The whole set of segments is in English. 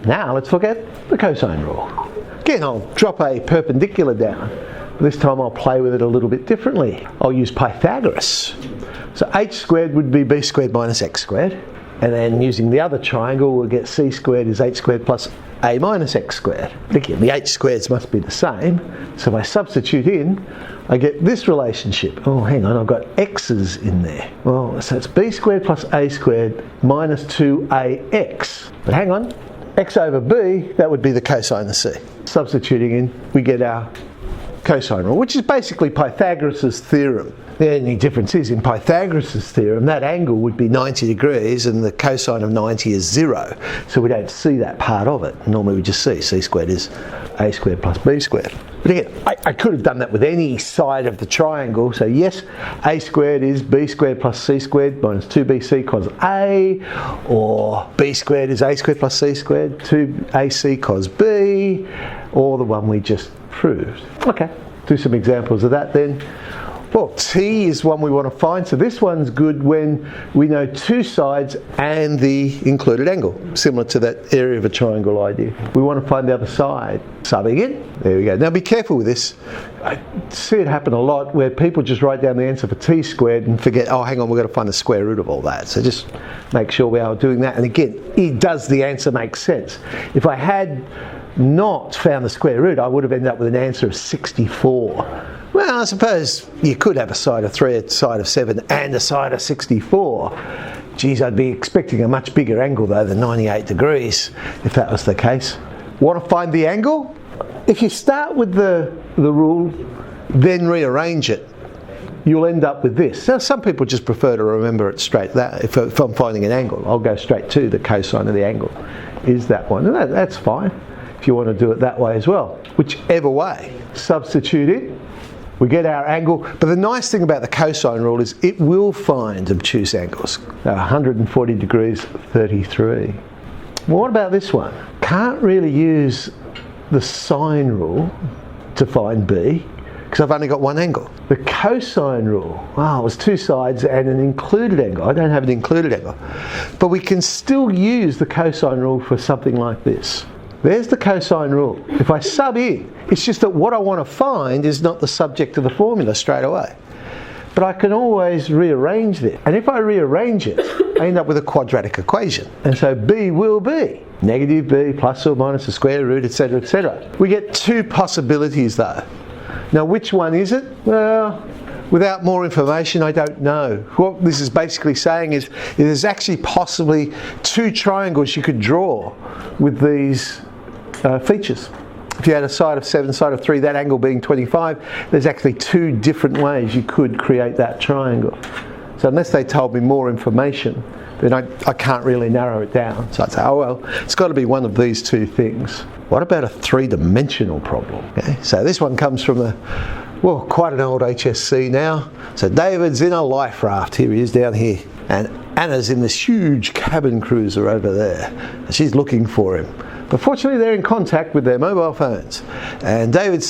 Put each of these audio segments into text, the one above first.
Now let's look at the cosine rule. Again, I'll drop a perpendicular down. This time I'll play with it a little bit differently. I'll use Pythagoras. So h squared would be b squared minus x squared. And then using the other triangle, we'll get c squared is h squared plus a minus x squared. Again, the h squareds must be the same. So if I substitute in, I get this relationship. Oh, hang on, I've got x's in there. Well, so it's b squared plus a squared minus 2ax. But hang on, x over b, that would be the cosine of c. Substituting in, we get our cosine rule, which is basically Pythagoras' theorem. The only difference is in Pythagoras' theorem, that angle would be 90 degrees and the cosine of 90 is 0. So we don't see that part of it. Normally we just see c squared is a squared plus b squared. But again, I could have done that with any side of the triangle. So yes, a squared is b squared plus c squared minus 2bc cos a, or b squared is a squared plus c squared, 2ac cos b, or the one we just proved. Okay, do some examples of that then. Well, t is one we want to find, so this one's good when we know two sides and the included angle, similar to that area of a triangle idea. We want to find the other side. Subbing in, there we go. Now be careful with this. I see it happen a lot where people just write down the answer for t squared and forget, oh hang on, we've got to find the square root of all that. So just make sure we are doing that. And again, does the answer make sense? If I had not found the square root, I would have ended up with an answer of 64. Well, I suppose you could have a side of 3, a side of 7 and a side of 64. Geez, I'd be expecting a much bigger angle though than 98 degrees if that was the case. Want to find the angle? If you start with the rule, then rearrange it, you'll end up with this. Now some people just prefer to remember it straight. That if I'm finding an angle, I'll go straight to the cosine of the angle is that one. And that's fine if you want to do it that way as well. Whichever way, substitute it. We get our angle, but the nice thing about the cosine rule is it will find obtuse angles. 140 degrees, 33. Well, what about this one? Can't really use the sine rule to find b, because I've only got one angle. The cosine rule, wow, it was two sides and an included angle. I don't have an included angle. But we can still use the cosine rule for something like this. There's the cosine rule. If I sub in, it's just that what I want to find is not the subject of the formula straight away. But I can always rearrange this. And if I rearrange it, I end up with a quadratic equation. And so b will be negative b plus or minus the square root, etc., etc. We get two possibilities though. Now which one is it? Well, without more information, I don't know. What this is basically saying is there's actually possibly two triangles you could draw with these features. If you had a side of 7, side of 3, that angle being 25, there's actually two different ways you could create that triangle. So unless they told me more information, then I can't really narrow it down. So I'd say, oh well, it's got to be one of these two things. What about a three-dimensional problem? Okay, so this one comes from quite an old HSC now. So David's in a life raft. Here he is down here. And Anna's in this huge cabin cruiser over there. And she's looking for him. But fortunately they're in contact with their mobile phones. And David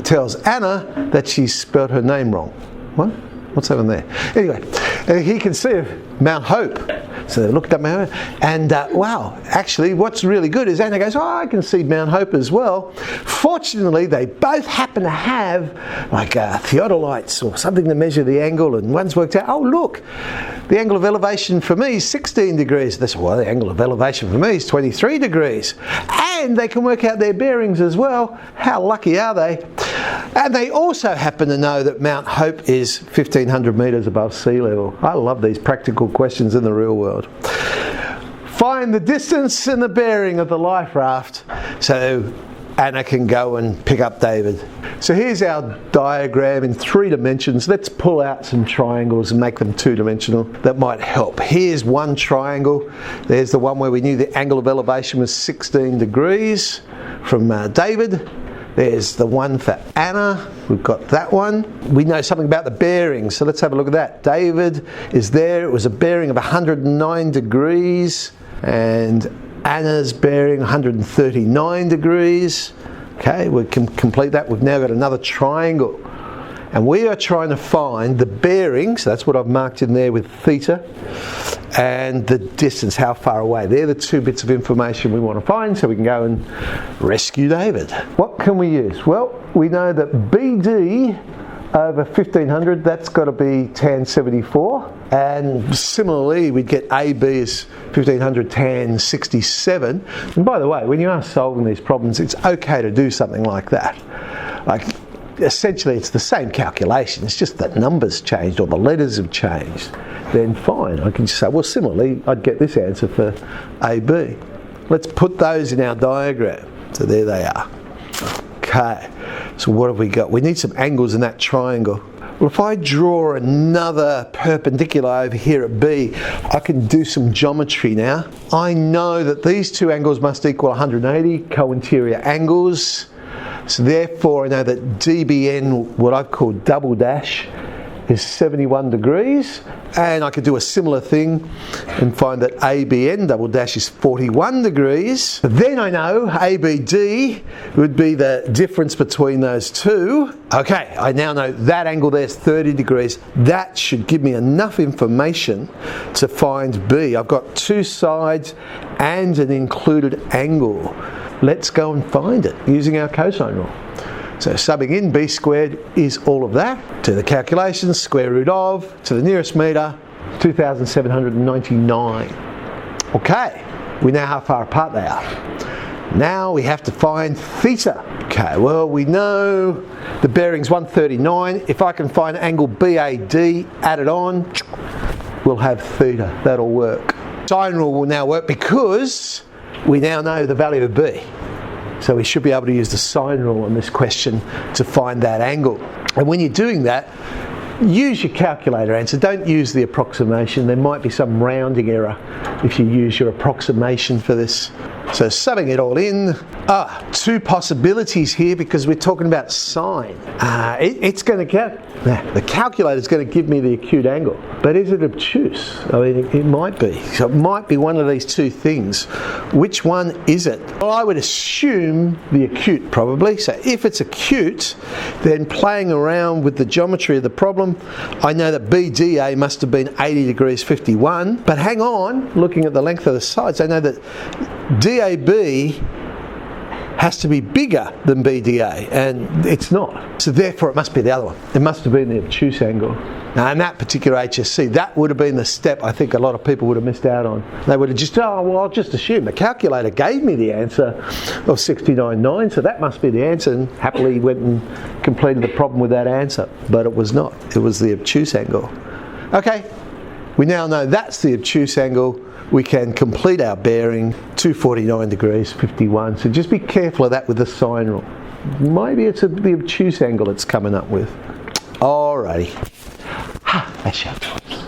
tells Anna that she's spelled her name wrong. What? What's happened there? Anyway, he can see Mount Hope. So they looked up Mount Hope, and wow, actually what's really good is Anna goes, oh, I can see Mount Hope as well. Fortunately, they both happen to have like theodolites or something to measure the angle, and one's worked out, oh look, the angle of elevation for me is 16 degrees. That's why the angle of elevation for me is 23 degrees. And they can work out their bearings as well. How lucky are they? And they also happen to know that Mount Hope is 1,500 metres above sea level. I love these practical questions in the real world. Find the distance and the bearing of the life raft so Anna can go and pick up David. So here's our diagram in 3 dimensions. Let's pull out some triangles and make them 2-dimensional. That might help. Here's one triangle. There's the one where we knew the angle of elevation was 16 degrees from David. There's the one for Anna. We've got that one. We know something about the bearings, so let's have a look at that. David is there. It was a bearing of 109 degrees, and Anna's bearing 139 degrees. Okay, we can complete that. We've now got another triangle. And we are trying to find the bearings, that's what I've marked in there with theta, and the distance, how far away. They're the two bits of information we want to find so we can go and rescue David. What can we use? Well, we know that BD over 1500, that's got to be tan 74. And similarly, we'd get AB as 1500 tan 67. And by the way, when you are solving these problems, it's okay to do something like that. Like, essentially, it's the same calculation. It's just that numbers changed or the letters have changed. Then fine, I can just say, well, similarly, I'd get this answer for AB. Let's put those in our diagram. So there they are. Okay, so what have we got? We need some angles in that triangle. Well, if I draw another perpendicular over here at B, I can do some geometry now. I know that these two angles must equal 180 co-interior angles. So therefore I know that DBN, what I've called double dash, is 71 degrees, and I could do a similar thing and find that ABN double dash is 41 degrees. But then I know ABD would be the difference between those two. Okay, I now know that angle there is 30 degrees. That should give me enough information to find B. I've got two sides and an included angle. Let's go and find it using our cosine rule. So subbing in, B squared is all of that. To the calculations, square root of, to the nearest metre, 2,799. Okay, we know how far apart they are. Now we have to find theta. Okay, well, we know the bearing's 139. If I can find angle BAD, add it on, we'll have theta. That'll work. Sine rule will now work because we now know the value of B. So we should be able to use the sine rule on this question to find that angle. And when you're doing that, use your calculator answer. Don't use the approximation. There might be some rounding error if you use your approximation for this. So subbing it all in, two possibilities here because we're talking about sine. It's going to the calculator's going to give me the acute angle, but is it obtuse? I mean, it might be. So it might be one of these two things. Which one is it? Well, I would assume the acute probably. So if it's acute, then playing around with the geometry of the problem, I know that BDA must have been 80 degrees 51. But hang on, looking at the length of the sides, I know that DAB has to be bigger than BDA, and it's not. So therefore it must be the other one. It must have been the obtuse angle. Now in that particular HSC, that would have been the step I think a lot of people would have missed out on. They would have just, I'll just assume. The calculator gave me the answer of 69.9, so that must be the answer, and happily went and completed the problem with that answer. But it was not. It was the obtuse angle. Okay, we now know that's the obtuse angle. We can complete our bearing, 249 degrees 51. So just be careful of that with the sine rule. Maybe it's the obtuse angle it's coming up with. Alrighty. That's your choice.